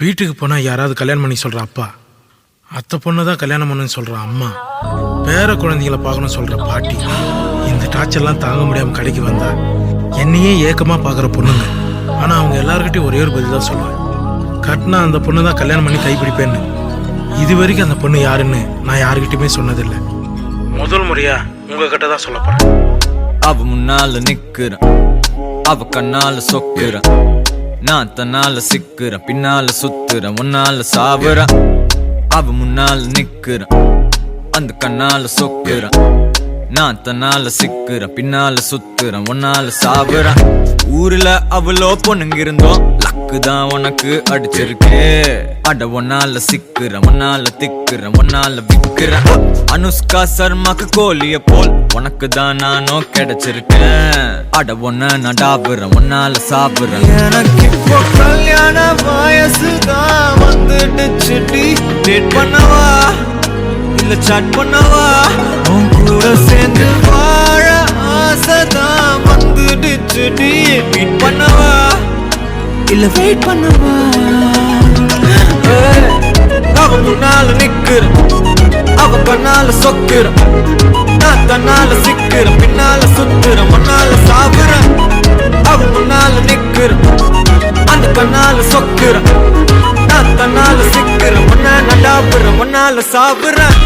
வீட்டுக்கு போனால் யாராவது கல்யாணம் பண்ணி சொல்கிற அப்பா, அத்தை பொண்ணு தான் கல்யாணம் பண்ணுன்னு சொல்கிற அம்மா, பேர குழந்தைகளை பார்க்கணும்னு சொல்கிற பாட்டி, இந்த டார்ச்சர்லாம் தாங்க முடியாமல் கடைக்கு வந்தா என்னையே ஏக்கமாக பார்க்குற பொண்ணுங்க. ஆனால் அவங்க எல்லாருக்கிட்டையும் ஒரே ஒரு பதில் தான் சொல்லுவேன், கட்டினா அந்த பொண்ணு தான் கல்யாணம் பண்ணி கைப்பிடிப்பேன்னு. இது வரைக்கும் அந்த பொண்ணு யாருன்னு நான் யாருக்கிட்டையுமே சொன்னதில்லை. முதல் முறையா உங்ககிட்ட தான் சொல்ல போறேன். அவ முன்னால நிக்கிறேன், அவ கண்ணால சொக்குறேன், நான் தன்னால சிக்கிறேன், பின்னால சுத்துறேன், உன்னால சாவுறேன். அவ முன்னால நிக்கிறேன், அந்த கண்ணால சொக்குறேன், நான் தன்னால சிக்கிறேன், பின்னால சுத்துறேன், உன்னால சாவுறேன். ஊர்ல அவ்வளோ பொண்ணுங்க இருந்தோம், லக்கு தான் உனக்கு அடிச்சிருக்கு. அட ஒன்னால சிக்கிறேன், ஒன்னால திக்கிறேன், ஒன்னால விக்கிறேன். அனுஷ்கா சர்மாக்கு கோழிய போல் உனக்கு தான் நானும் கிடைச்சிருக்கேன். அட ஒன்ன நான் டாபுறேன், ஒன்னால சாப்பிடுறேன். எனக்கு இப்போ கல்யாண வயசுதான் வந்துடுச்சு. டேட் பண்ணவா இல்ல சாட் பண்ணவா, உன் கூட சேர்ந்து வாழ ஆசைதான் வந்துடுச்சு. மீட் பண்ணவா இல்ல வெயிட் பண்ணவா. அவ முன்னால நிக்கிறேன், அவ கண்ணால சொக்குறேன், நான் தன்னால சிக்கிறேன், பின்னால சுத்துறேன், முன்னால சாவுறேன். அவ முன்னால நிக்கிறேன், அந்த கண்ணால சொக்குறேன், நான் தன்னால சிக்கிறேன், முன்னால நடாபுறேன், முன்னால சாவுறேன்.